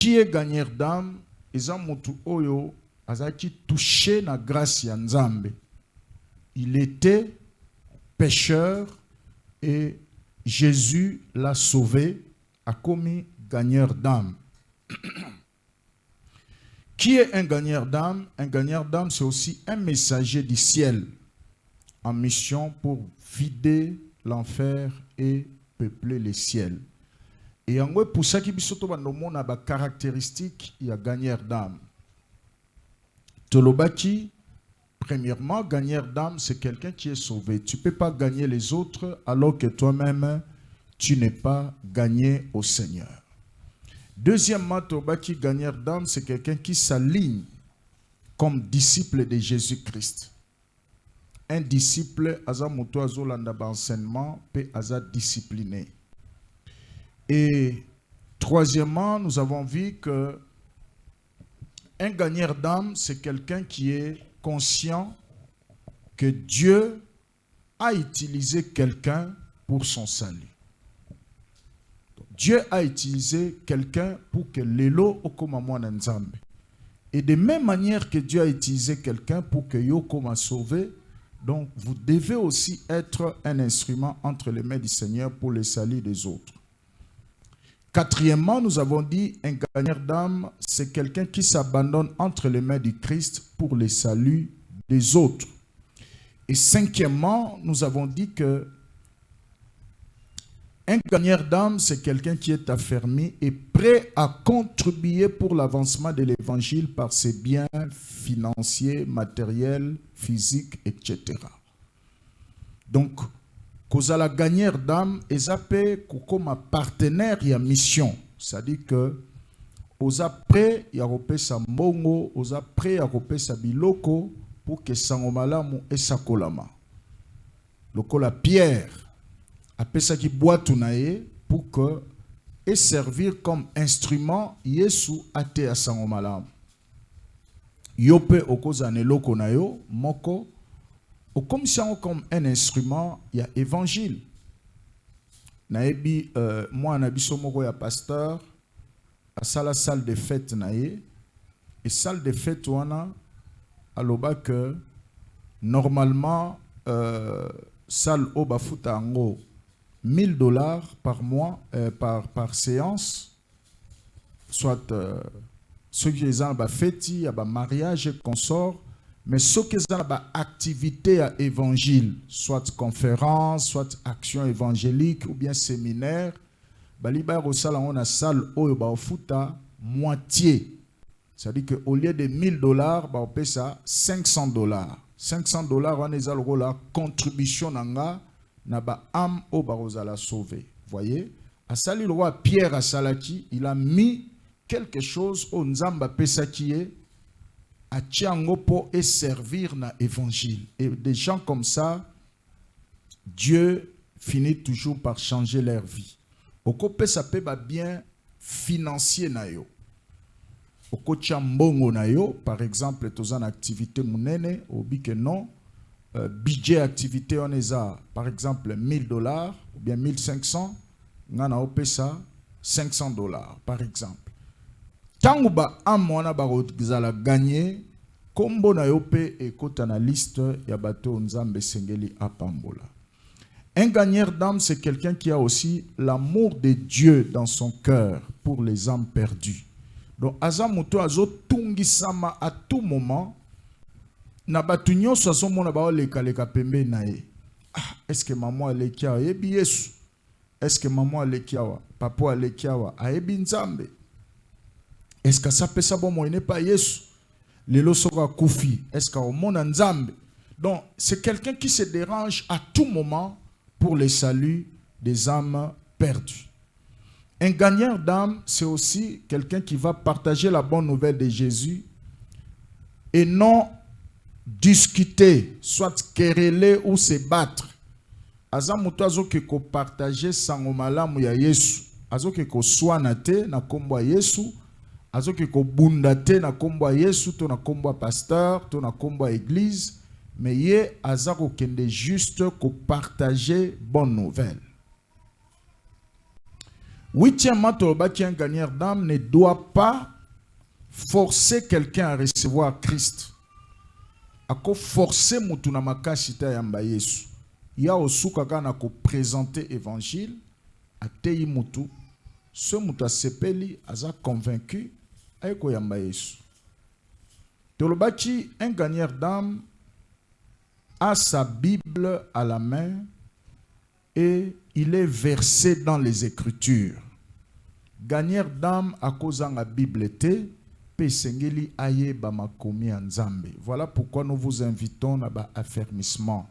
Qui est gagneur d'âme? Eza mutu oyo azaki touché na grâce ya Nzambe. Il était pécheur et Jésus l'a sauvé, a commis gagneur d'âme. Qui est un gagneur d'âme? Un gagneur d'âme, c'est aussi un messager du ciel en mission pour vider l'enfer et peupler les ciels. Et en gros, pour ça qui bisoto bandomona a ba caractéristique, il y a gagneur d'âme. Tolobaki, premièrement, gagneur d'âme, c'est quelqu'un qui est sauvé. Tu ne peux pas gagner les autres alors que toi-même, tu n'es pas gagné au Seigneur. Deuxièmement, Tolobaki, gagneur d'âme, c'est quelqu'un qui s'aligne comme disciple de Jésus-Christ. Un disciple, aza moto azolanda ba enseignement, peut aza discipliné. Et troisièmement, nous avons vu que un gagneur d'âme, c'est quelqu'un qui est conscient que Dieu a utilisé quelqu'un pour son salut. Dieu a utilisé quelqu'un pour que l'élo okoma mwana nzambe. Et de même manière que Dieu a utilisé quelqu'un pour que yo koma sauvé, donc vous devez aussi être un instrument entre les mains du Seigneur pour le salut des autres. Quatrièmement, nous avons dit un gagneur d'âme, c'est quelqu'un qui s'abandonne entre les mains du Christ pour le salut des autres. Et cinquièmement, nous avons dit que un gagneur d'âme, c'est quelqu'un qui est affermi et prêt à contribuer pour l'avancement de l'évangile par ses biens financiers, matériels, physiques, etc. Donc, kozala gagneur d'âme, ezape comme partenaire et mission. C'est-à-dire que oza prêt ya kopesa mbongo, oza prêt ya kopesa biloko pour que sangomalamu esakolama. Lokola Pierre apesa ki boitu na ye pour que et servir comme instrument Yesu ate ya sangomalamu. Yope okozane loko na yo moko comme si on comme un instrument, il y a évangile. Naebi moi na biso moko ya pasteur à la salle de fête nae et salle de fête wana aloba que normalement salle au bafuta ango $1000 par mois par séance, soit ceux qui ont ba fêti, ba mariage et consort. Mais ce qui est activité à évangile, soit conférence, soit action évangélique ou bien séminaire, on a salle au futa moitié. C'est-à-dire qu'au lieu de $1000, on paie ça $500. $500, on est la contribution na ba âme au barozala sauvé. Voyez, à sali le roi Pierre à Salaki, il a mis quelque chose au nzamba pesa qui est à Tiangopo et servir na évangile. Et des gens comme ça, Dieu finit toujours par changer leur vie. Okope ça peut bien financier na yo. Oko chambongo na yo, par exemple, tozan activité munene, obi que non, budget activité on est à, par exemple, $1000 ou bien 1500, ngana ope ça $500, par exemple. Tango ba amona ba rozala gagner kombo na yope et kota na liste ya bato nzambe sengeli apambola. Un gagneur d'âme, c'est quelqu'un qui a aussi l'amour de Dieu dans son cœur pour les âmes perdues. Donc azamuto azo tungi sama à tout moment na batu nyonso azomona ba leka pembe na ye. Est-ce que maman alekia yebi Yesu? Est-ce que maman alekia wa papa alekia wa ayebi nzambe? Est-ce que ça peut savoir moi n'est pas Yesu? Les losora koufi. Est-ce qu'au monde nzambe? Donc c'est quelqu'un qui se dérange à tout moment pour le salut des âmes perdues. Un gagneur d'âme, c'est aussi quelqu'un qui va partager la bonne nouvelle de Jésus et non discuter, soit quereller ou se battre. Azamuto azoke ko partager sangomalamu ya Yesu. Azoke ko swanate na kombo ya Yesu. Azoke ko bundate na kombo ya Yesu, to na kombo ya pasteur, to na kombo ya église. Mais ye azako kende juste ko partager bonne nouvelle. Huitièmement, un gagneur d'âme ne doit pas forcer quelqu'un à recevoir Christ. Ako forcer mutu na makashita yamba Yesu. Ya osuka kana ko présenter évangile atei mutu. Ce mutu asepeli aza convaincu ayeko yamba Yesu. Tolobaki un gagneur d'âme a sa Bible à la main et il est versé dans les Écritures. Gagneur d'âme à cause de la Bible te pesengeli aye ba makomi nzambe. Voilà pourquoi nous vous invitons à affermissement.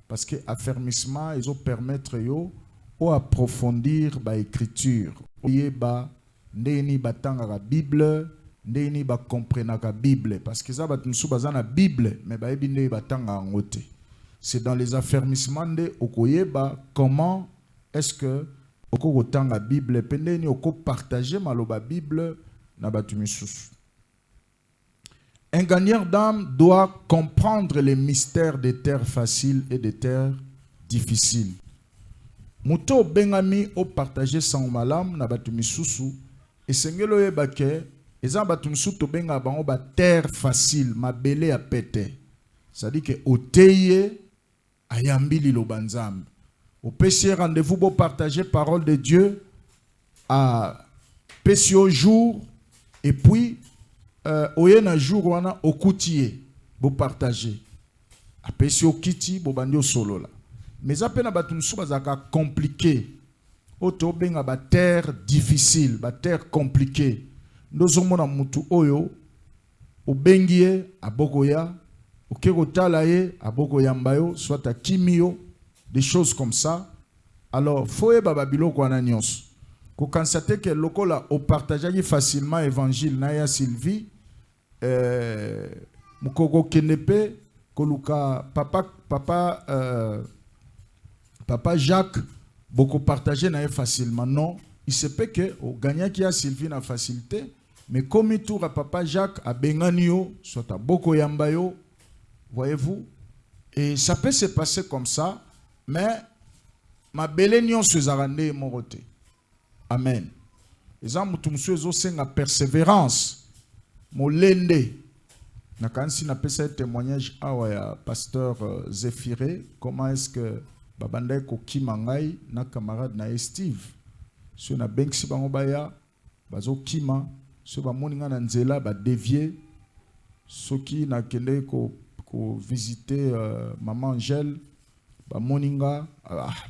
Parce que affermissement ils ont permettre yo ou approfondir ba écriture. Oye ba ndeni batanga la Bible, ndeni ba comprendre la Bible parce que ça ba tumusu bazana Bible mais ba ebi ndeni batanga ngote. C'est dans les affermissements de okoyeba comment est-ce que oko otanga Bible pendeni oko partager maloba Bible na batumisus. Un gagneur d'âme doit comprendre les mystères des terres faciles et des terres difficiles. Muto bengami o partager sans malam na batumisusu et sengelo yebake eza batumisusu to benga bango ba terre facile mabele a pété. Ça dit que oteye ayambili lo banzambe. Au PC rendez-vous pour partager parole de Dieu à PC au jour et puis oyena jour wana okutie bo partager a PC au kiti bo bandi solo la mais apena batumsu bazaka compliqué oto benga ba terre difficile ba terre compliqué ndozo mona mutu oyo obengie abokoya okeko talaye abokoya mbayo soit à kimio des choses comme ça. Alors faut baba biloko wana nyonso ko constater que lokola o partager facilement évangile na ya Sylvie mukoko kenepe koluka papa Jacques beaucoup partager na facilement non il se peut que au gagnant qui a Sylvie na facilité mais comme il tour à papa Jacques a benganio soit à boko yambayo voyez-vous et ça peut se passer comme ça mais ma belle nion se zarande morote amen les hommes mutumsu ezo senga persévérance molende na kansi na pesa témoignage awa ya pasteur Zéphiré comment est-ce que babanda ko kimangai na camarade na Steve so na benksi bango baya bazo kima so ba moninga na nzela ba dévier soki na kende ko visiter maman Angèle ba moninga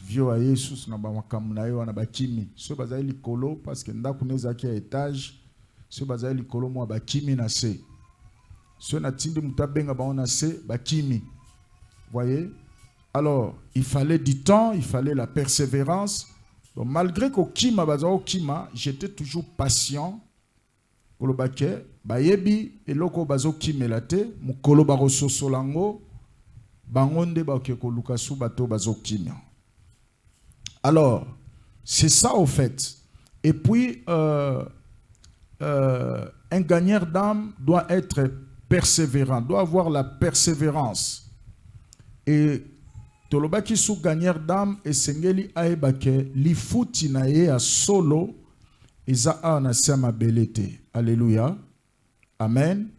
vieux à Jesus na ba makamuna yo na ba kimi so bazali likolo parce que ndako nezaki à étage so bazali likolo mo ba kimi na se so na tindi mutabenga ba na se ba kimi voyez alors il fallait du temps il fallait la persévérance donc malgré que kima bazao kima j'étais toujours patient pour le baquet ba yebi eloko bazo kimelate mukolo ba sosolango bangonde ba ke ko lukasu bato bazo kimia. Alors c'est ça au fait et puis un gagneur d'âme doit être persévérant, doit avoir la persévérance. Et tolobaki sou gagneur d'âme et sengeli aebake li futi na ye a solo eza ana sama belete. Alléluia. Amen.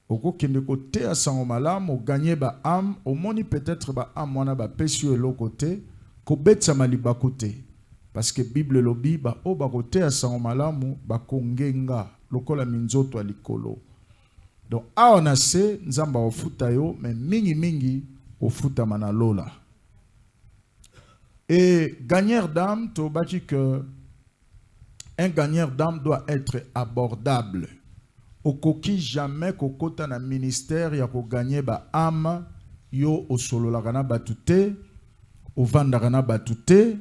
Oko kende kote a sango malamu gagner ba âme, au moni peut-être ba âme wana ba pesio elo côté ko betsa maliba côté. Parce que Bible lobi ba o ba kote a sango malamu ba kongenga lokola minzoto alikolo. Donc a on a se nzamba ofuta yo mais mingi ofuta manalola. Et gagneur d'âme to baki que un gagneur d'âme doit être abordable. Okoki jamais kokota na ministère ya ko gagner ba âme yo osolola kana batute ovandaka na batute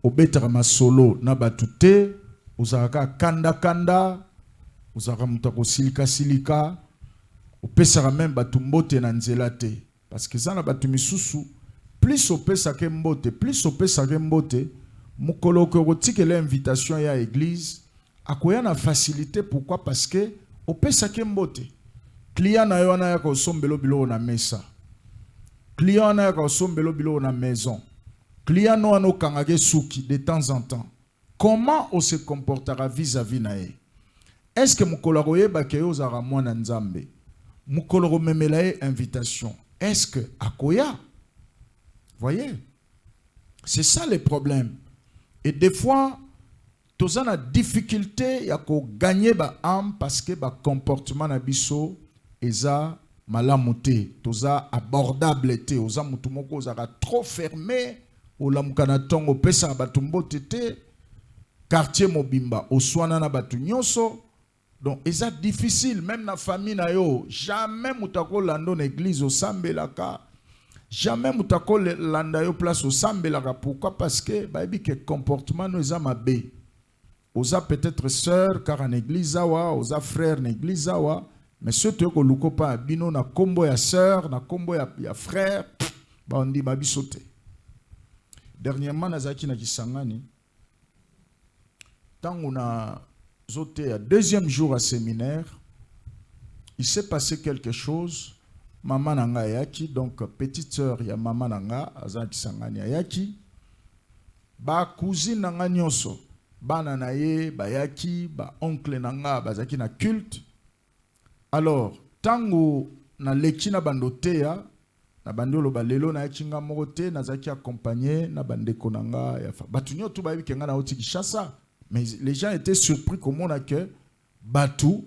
obetaka masolo na batute ozaka kanda ozaka mutako silika opesaka même batumbote na nzela te parce que ça na batumisusu plus opesaka mbote plus opesaka mbote mukolo ko kotikela invitation ya église akoya na facilité pourquoi parce que opesaka mbote client na yo na ya ko sombelo bilo na mesa client na ya ko sombelo bilo na maison client no ano kangake suki de temps en temps comment on se comportera vis-à-vis nae? Est-ce que mukolo koyeba ke ozara mwana nzambe? Mukolo memelae invitation. Est-ce que akoya? Voyez? C'est ça le problème. Et des fois, tous en a difficulté à gagner ba âme parce que ba comportement na biso eza malamuté, tous a abordable té, oza mutumoko ozara trop fermé, o lamukana tongo pesa batumbo tete, quartier mobimba, oswana na batu nyonso. Donc, eza difficile, même na famille na yo, jamais mutako lando na église au sambelaka. Jamais moutako landa yo place au sambelaka. Pourquoi? Parce que baby que comportement nous a mabé. Osa peut-être sœur car en église awa, osa frère en église awa, mais surtout que luko pa bino na kombo ya sœur, na kombo ya frère, ba on dit babi sauter. Dernièrement nazaki na kisangani. Tant on a zoté à deuxième jour à séminaire, il s'est passé quelque chose. Maman nanga yaki, donc petite sœur ya maman nanga azaki sangani yaki, ba cousine nanga nyonso, ba nanaye, ba yaki, ba oncle nanga bazaki na culte. Alors tango na leki na bandotea na bandolo ba lelo na yaki nga morote na zaki accompagné na bandeko nanga ya fa. Batu nyoto ba yiki nga na oti Kinshasa, mais les gens étaient surpris comment on a que batu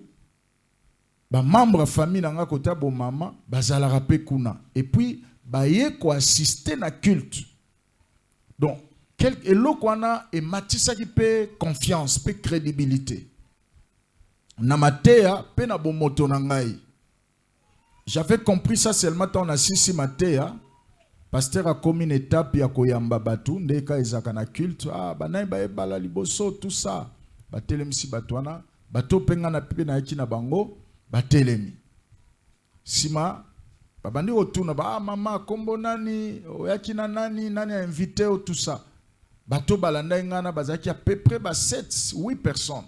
ba membre famille nanga kota bo mama bazala rapé kuna et puis ba ye ko assister na culte. Donc quel eloko wana et matisa ki pe confiance pe crédibilité na matea pe na bo moto na ngai. J'avais compris ça seulement quand on a sisi matea pasteur a commis une étape ya koyamba batu ndeka ezaka na culte banai ba ebala liboso tout ça ba telemisi batwana bato penga na pe na yaki na bango batelemi sima babandi otuna ba mama kombo nani oyaki na nani a invité ou tout ça bato balanda ngana bazaki à peu près 7-8 personnes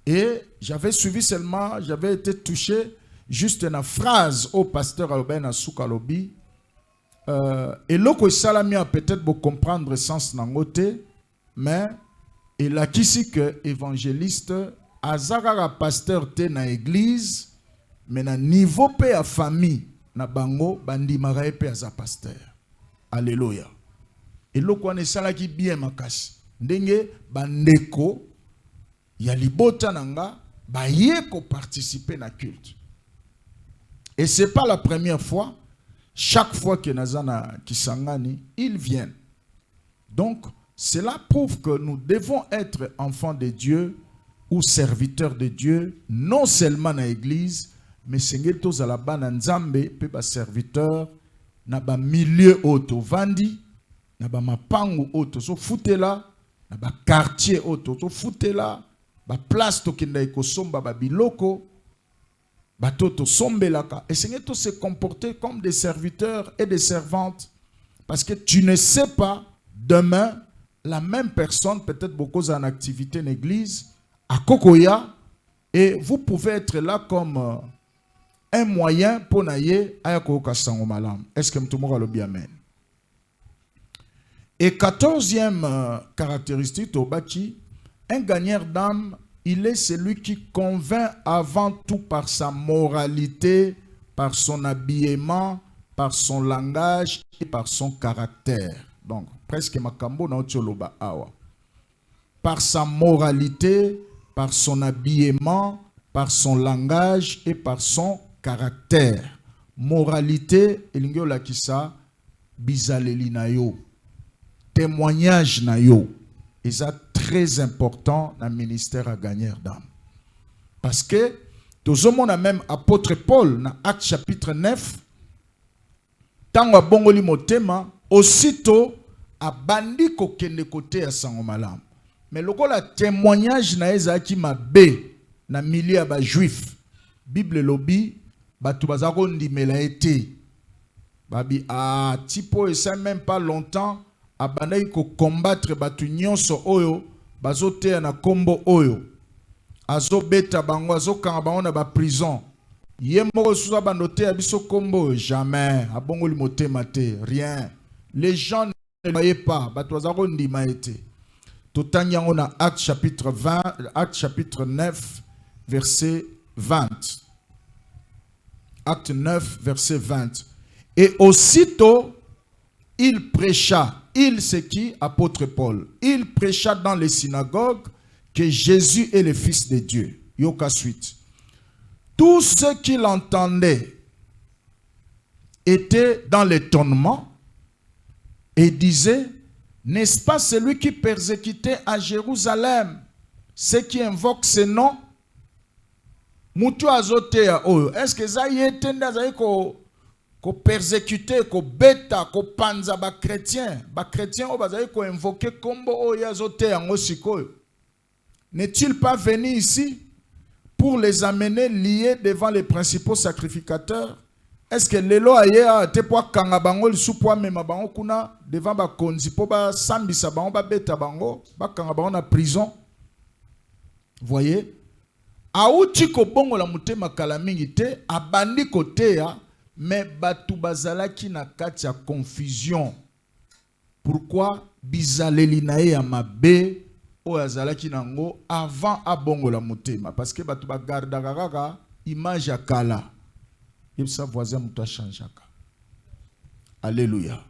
et j'avais suivi seulement, j'avais été touché juste une phrase au pasteur Albert na Soukalobi et loko salami a peut-être pour comprendre sens nangote mais il a qu'ici que évangéliste azakaka pasteur te na église mais na niveau pe a famille na bango bandimaka pe aza pasteur. Alléluia. Et loko wana esalaki bien makasi ndenge bandeko ya libota nanga baye ko participer na culte. Et c'est pas la première fois, chaque fois que nazana kisangani ils viennent. Donc cela prouve que nous devons être enfants de Dieu ou serviteur de Dieu, non seulement dans l'église, mais sengetos à la bana nzambe, pe ba serviteur, na ba milieu auto vandi, na ba mapangu auto so futela, na ba quartier auto so futela, ba place to kenda ekosomba ba biloko, ba toto sombelaka. Et sengetos se comporter comme des serviteurs et des servantes, parce que tu ne sais pas demain la même personne peut-être beaucoup en activité en église à Kokoya, et vous pouvez être là comme un moyen pour naïe à Kokoka Sangomalam. Est-ce que tout le monde le bien amen? Et 14e caractéristique au bâti, un gagnant d'âme, il est celui qui convainc avant tout par sa moralité, par son habillement, par son langage et par son caractère. Donc, presque makambo na otoloba awa. Par sa moralité, par son habillement, par son langage et par son caractère. Moralité, elingyo lakisa bizaleli na yo. Témoignage na yo. Et ça très important dans le ministère à gagner d'âme. Parce que tout le monde a même apôtre Paul dans Actes chapitre 9. Tango a bongoli motema, aussitôt a bandi kokende côté à Sangomalam. Mais le témoignage na ezaki mabe na milieu ba juif. Bible lobi batu bazako ndimela été. Babi tipo et ça même pas longtemps abandai ko combattre batu nyonso oyo bazote na kombo oyo. Azo beta bango azo kanga bango na ba prison. Yemoko suza bandote abiso kombo jamais abongoli motema te rien. Les gens ne voyaient pas batu bazako ndima été. Totanya on a Acte chapitre 20, Acte chapitre 9, verset 20. Acte 9, verset 20. Et aussitôt, il prêcha, il c'est qui? Apôtre Paul. Il prêcha dans les synagogues que Jésus est le Fils de Dieu. Yoka suite. Tous ceux qui l'entendaient étaient dans l'étonnement et disaient, n'est-ce pas celui qui persécutait à Jérusalem, ceux qui invoquent ce nom? Mutu azotea oyo. Est-ce que ça y est ko persécuter, ko beta, ko panza ba chrétien o bazali ko invoquer kombo oyo azotea ngosikoyo? N'est-il pas venu ici pour les amener liés devant les principaux sacrificateurs? Est-ce que lelo aya te po kanga bango lisu po mema bango kuna devant ba konzi po ba sambisa bango ba beta bango ba kanga bango na prison? Voyez? Aouti ko bongo la mutema kala mingi te abandi kotea mais batu bazalaki na kati ya confusion. Pourquoi bizaleli na ye ya mabe o azalaki nango avant abongo la mutema? Parce que batu ba garda kaka image ya kala. Et ça voisin muta changeaka. Alléluia.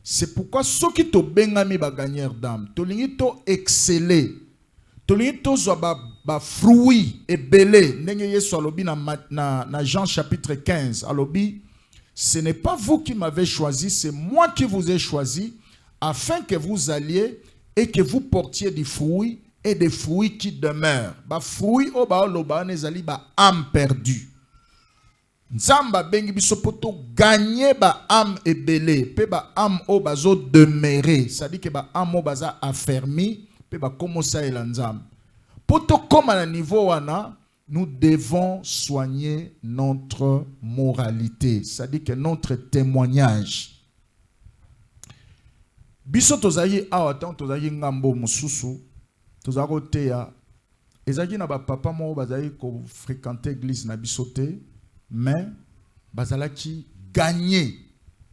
C'est pourquoi ceux qui to bengami ba gagneur d'âme, to lingi to exceller, to lingi to zo ba fruit et belé. Ndenge Yesu alobi na Jean chapitre 15 alobi, ce n'est pas vous qui m'avez choisi, c'est moi qui vous ai choisi afin que vous alliez et que vous portiez des fruits et des fruits qui demeurent. Ba fruit o ba loba nezali ba âme perdue. Nzamba bengi biso poto gagner ba âme ebelé, pe ba âme o bazo demeurer, ça dit que ba âme o baza affermi, pe ba komosa ela nzamba. Poto comme à niveau wana, nous devons soigner notre moralité, ça dit que notre témoignage. Biso tozayi awatan tozayi ngambo mususu, tozako teya, ezaki na ba papa mo bazayi ko fréquenter église na bisote. Mais bazalaki gagné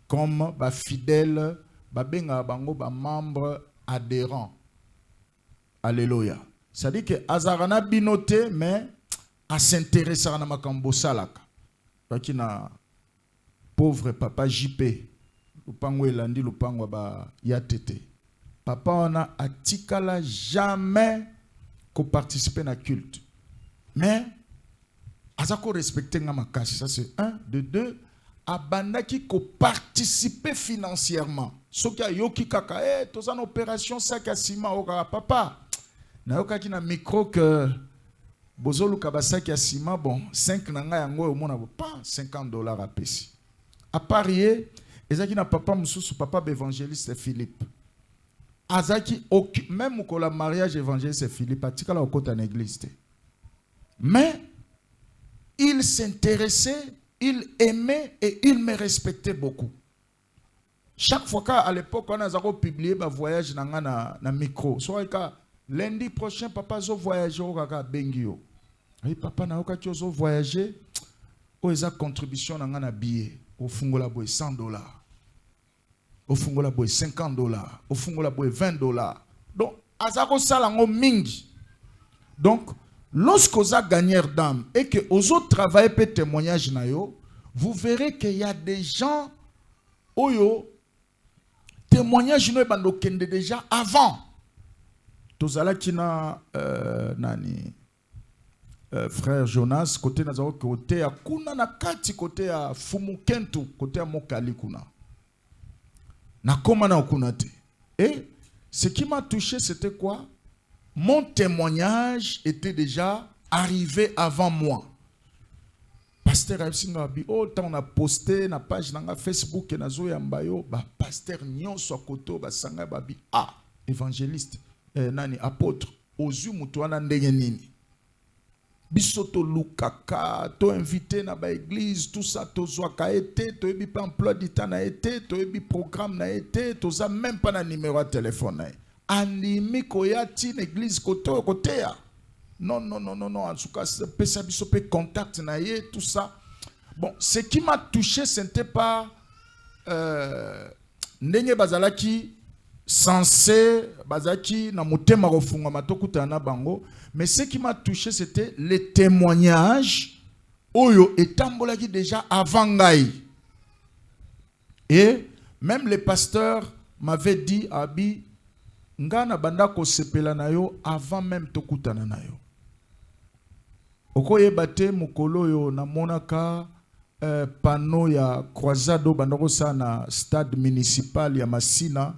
comme ba fidèle ba benga bango ba membre adhérent. Alléluia. Ça dit que azarana binoté mais à s'intéresser à makambo salaka. Baki na pauvre papa JP lupango elandi lupango ba yatete. Papa on a atikala jamais ko participer na culte. Mais azako respecter nga makasi, ça c'est un. De deux, abandaki ko participer financièrement. Soki yoki kaka toza na opération sac à ciment o kaka papa. Na yokaki na micro que bozolu kaba sac à ciment bon 5 nanga yango au mona pas $50 à pesi. À parier, ezaki na papa mususu papa évangéliste Philippe. Azaki même ko la mariage évangéliste Philippe atika la okota na église. Mais il s'intéressait, il aimait et il me respectait beaucoup. Chaque fois qu'à l'époque, on a publié un voyage dans un micro. Soit lundi prochain, papa a voyagé au Bengio. Et papa n'a pas voyagé. Où est la contribution dans un billet? Au Fungola boy $100. Au Fungola boy $50. Au Fungola boy $20. Donc, Azako Salango Mingi. Donc, lorsque vous avez gagné d'âme et que vous autres travaillez pour témoignage, vous verrez qu'il y a des gens qui témoignage déjà avant. Tozala kina nani frère Jonas côté nazao côté à kuna na kati côté à Fumukentu côté à Mokali kuna. Na koma na okunate. Et ce qui m'a touché c'était quoi? Mon témoignage était déjà arrivé avant moi. Pasteur Absinga bi oh tant on a posté na page na Facebook et na zo yambayo ba pasteur nyonso koto ba sanga ba bi évangéliste nani apôtre ozu mutu wana ndenge nini. Bisoto lukaka to invité na ba église tout ça to zo ka été to ebi pas emploi du temps na été to ebi programme na été to za même pas na numéro de téléphone. Animi koyati l'église koto kotea. Non, en tout cas, c'est contact naie, tout ça. Bon, ce qui m'a touché, ce n'était pas Nenge Bazalaki censé bazaki na motema kofunga matokuta na bango, mais ce qui m'a touché c'était les témoignages oyo etambolaki déjà avant ngai. Et même les pasteurs m'avaient dit abi ngana banda ko sepela na yo avant même tokutana na yo. Okoye bate mukolo yo na monaka panneau ya croisado bandako sana stade municipal ya Masina.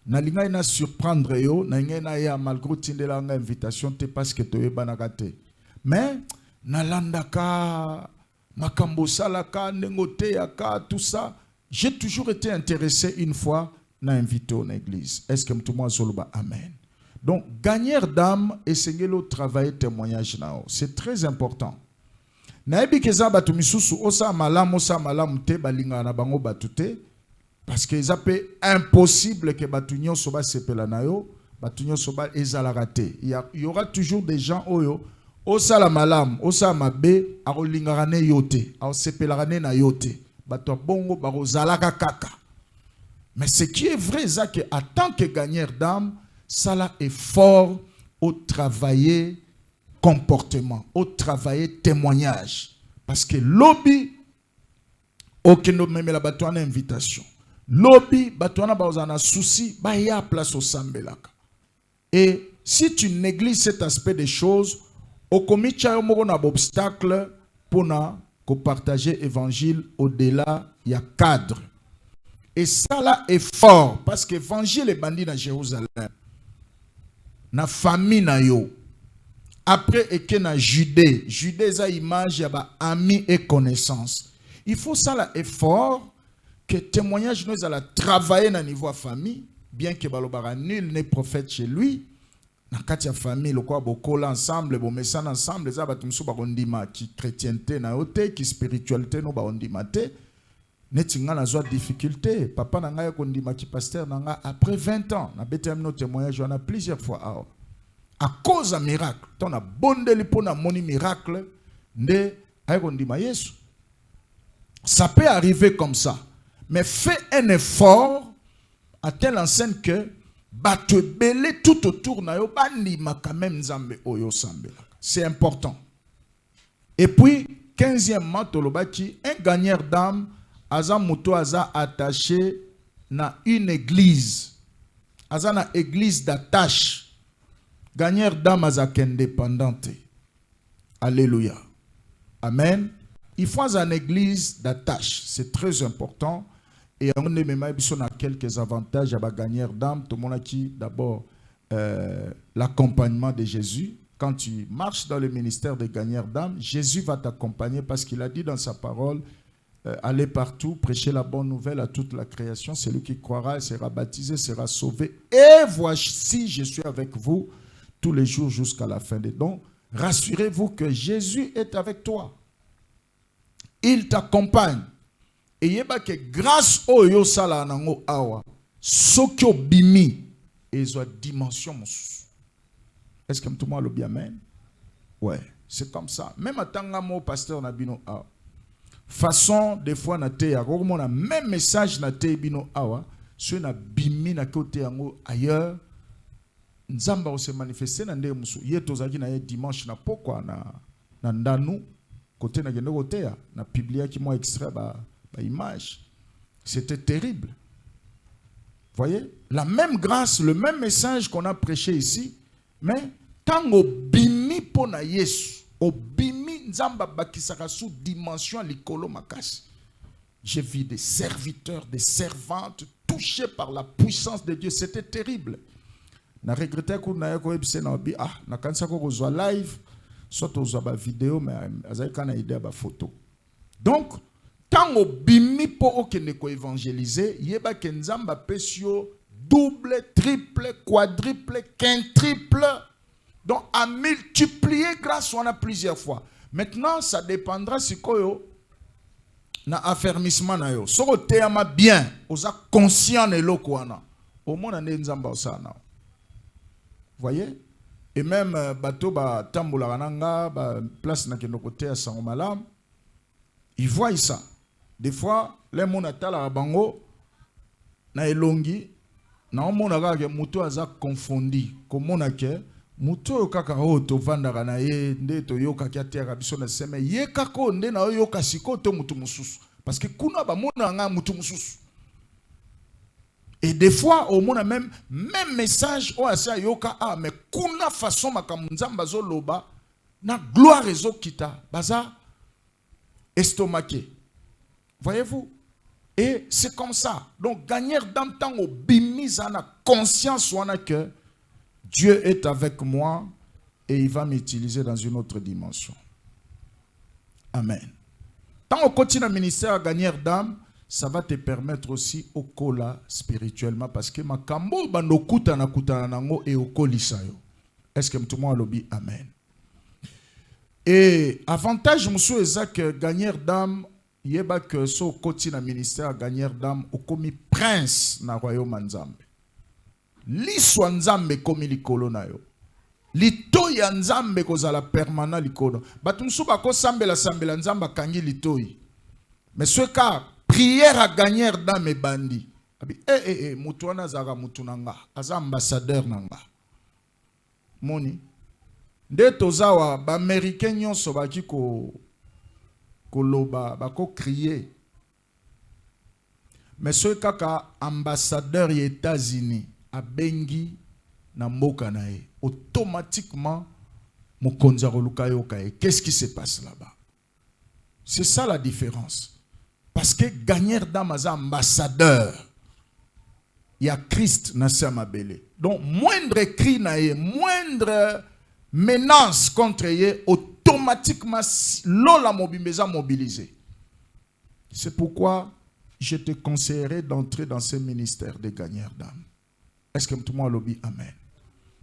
Na linga ina surprendre yo na ngena ya malgré tindela nga invitation te parce que to yebanaka te. Mais na landaka makambo salaka nengote yaka tout ça, j'ai toujours été intéressé une fois na invité en église. Est-ce que tout le monde soloba amen. Donc gagner d'âme et sengelo travailler témoignage nao, c'est très important. Na ebi keza batu misusu osa malamu te balinga na bango batute. Parce que c'est impossible que Batunyo soba sepela na yo, Batunyo soba ezalagate. Il y aura toujours des gens oyo, osala malam, osala mabe, arolingarane yote, ao sepelagane na yote. Bato bongo baro zalaka kaka. Mais ce qui est vrai, c'est que en tant que gagneur d'âme, ça là est fort au travailler comportement, au travailler témoignage. Parce que lobby, aucun ne me la bato en invitation. Lobby, batouana baozana souci, ba ya place au sambelaka. Et si tu négliges cet aspect des choses, au komicha yomoro na obstacle pour na ko partager évangile au-delà il y a cadre. Et ça là est fort parce que évangile est bandit dans Jérusalem. Na famille na yo. Après et que na Judée, Judée za image ya ba amis et connaissances. Il faut ça là est fort. Que témoignage nous allons travailler dans le niveau de famille, bien que balobara nul n'est prophète chez lui. Dans la famille, le quoi beaucoup ensemble, bon message ensemble, les abattus sont barondima qui chrétienté na ote, qui spiritualité no barondima te. Netinga na zoa difficulté. Papa na nga kondima qui pasteur na nga après 20 ans, na BTM nos témoignages on a plusieurs fois à cause d'un miracle. Ton a bondeli pour na moni miracle, ne ay kondima Yesu. Ça peut arriver comme ça. Mais fais un effort à telle enseigne que te belé tout autour na yo bandima quand même nzambe oyo sambela. C'est important. Et puis 15e tolobaki un gagneur d'âme aza muto aza attaché na une église. Aza na église d'attache. Gagneur d'âme aza indépendante. Alléluia. Amen. Il faut une église d'attache. C'est très important. Et on a quelques avantages à gagner d'âme. Tout le monde a dit d'abord l'accompagnement de Jésus. Quand tu marches dans le ministère de gagneur d'âme, Jésus va t'accompagner parce qu'il a dit dans sa parole, allez partout, prêchez la bonne nouvelle à toute la création. Celui qui croira et sera baptisé sera sauvé. Et voici, je suis avec vous tous les jours jusqu'à la fin des dons. Rassurez-vous que Jésus est avec toi. Il t'accompagne. Et yeba que grâce au yo sala nango awa, sokyo bimi, et zo dimension mous. Est-ce que tout le monde le bien amen? Ouais, c'est comme ça. Même à tangamo pasteur nabino awa. Façon des fois na te ya romo na même message na te bino awa, so na bimi na kote yango ailleurs. Nzamba o se manifester na nde musu. Yeto zaki na ye dimanche na pokwa na ndanu. Côté na gendo côté na publié qui moi extrait ba image. C'était terrible. Voyez, la même grâce, le même message qu'on a prêché ici, mais tango bimi pona Yesu, o bimi nzamba bakisaka sous dimension likolo makasi. J'ai vu des serviteurs, des servantes touchés par la puissance de Dieu, c'était terrible. Na regretté ko na ko ebise na bi na kanisa ko zo live. Soit aux vidéo, mais à idée à photo. Donc, tant au bimi pour aucun éco évangéliser, yeba kenzamba pesio double, triple, quadruple, quintuple. Donc, à multiplier grâce on a plusieurs fois. Maintenant, ça dépendra si koyo na affermissement na yo. So te ama bien, osa conscient de l'okwana. Au moins on nzamba osana. Voyez? Et même bateau ba tambola rananga ba place na kendo côté à Sangomalam, ils voient ça. Des fois, les monatala bango na elongi na omona kaka mutu aza confondi komona ke mutu kaka o to vandaka na ye nde to yoka ki ateka biso na seme ye kaka nde na yoka siko to mutu mususu parce que kuna ba mona nga mutu mususu. Et des fois au mona même message o asa yoka mais kuna façon makamuzamba zo loba na gloire ezo kita baza estomaqué. Voyez-vous? Et c'est comme ça. Donc, gagner dans le temps au bimis à la conscience que Dieu est avec moi et il va m'utiliser dans une autre dimension. Amen. Tant qu'on continue à ministère à gagner d'âme, ça va te permettre aussi au kola spirituellement parce que ma kambo bando kuta na nango et au kolisayo. Est-ce que tout le monde a lobby? Amen. Et avantage, monsieur, c'est que gagner d'âme, yeba que so koti na ministère gagner d'âme au komi prince na royaume nzambe liswa nzambe komi likolo na yo litoyi ya nzambe kozala permanent likolo batu nsu bako sambela nzambe kangi litoyi mais ce cas prière à gagner d'âme bandi abi mutu wana zaka mutu nanga aza ambassadeur nanga moni nde tozawa ba américain nyonso baki ko koloba bako crier mais ce kaka ambassadeur des États-Unis a bengi na mboka na ye automatiquement mokonza koluka yoka ye. Qu'est-ce qui se passe là-bas? C'est ça la différence parce que gagner d'âme aza ambassadeur il y a Christ na samabele donc moindre cri na ye moindre menace contre ye automatiquement l'ola mobimeza mobilisé. C'est pourquoi je te conseillerais d'entrer dans ce ministère de gagneur d'âme. Est-ce que tout le monde lobby? Amen.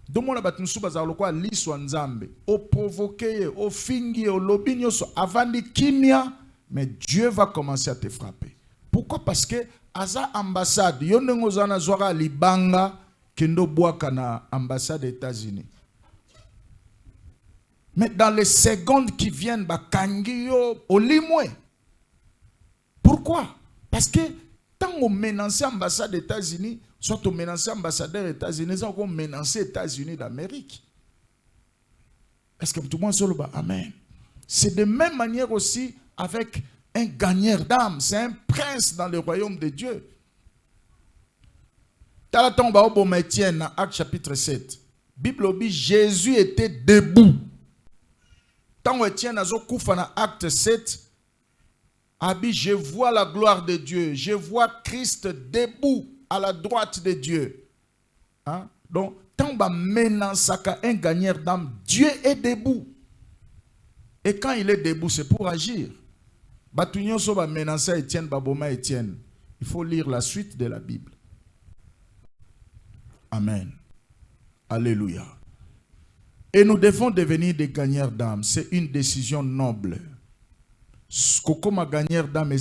Donc mon abat nsuba za lokwa liswa nzambe o provoquer o fingi o lobby nyoso avant de kimia mais Dieu va commencer à te frapper. Pourquoi? Parce que aza ambassade yo ndenge ozana zwaka libanga kendo bwaka na ambassade des États-Unis. Mais dans les secondes qui viennent, pourquoi? Parce que tant qu'on menace l'ambassade des États-Unis, soit on menace l'ambassadeur des États-Unis, soit on menace les États-Unis d'Amérique. Est-ce que tout le monde se le bat? Amen. C'est de même manière aussi avec un gagneur d'âme. C'est un prince dans le royaume de Dieu. Talaton ba obo Matthieu dans Acte chapitre 7. Bible dit Jésus était debout. Tant que Etienne a koufa na acte 7, abi je vois la gloire de Dieu, je vois Christ debout à la droite de Dieu. Hein? Donc, tant que menansaka un gagneur d'âme, Dieu est debout. Et quand il est debout, c'est pour agir. Batunyo so ba menansa Etienne, baboma Etienne. Il faut lire la suite de la Bible. Amen. Alléluia. Et nous devons devenir des gagneurs d'âme. C'est une décision noble. Ce que comme gagneur d'âme,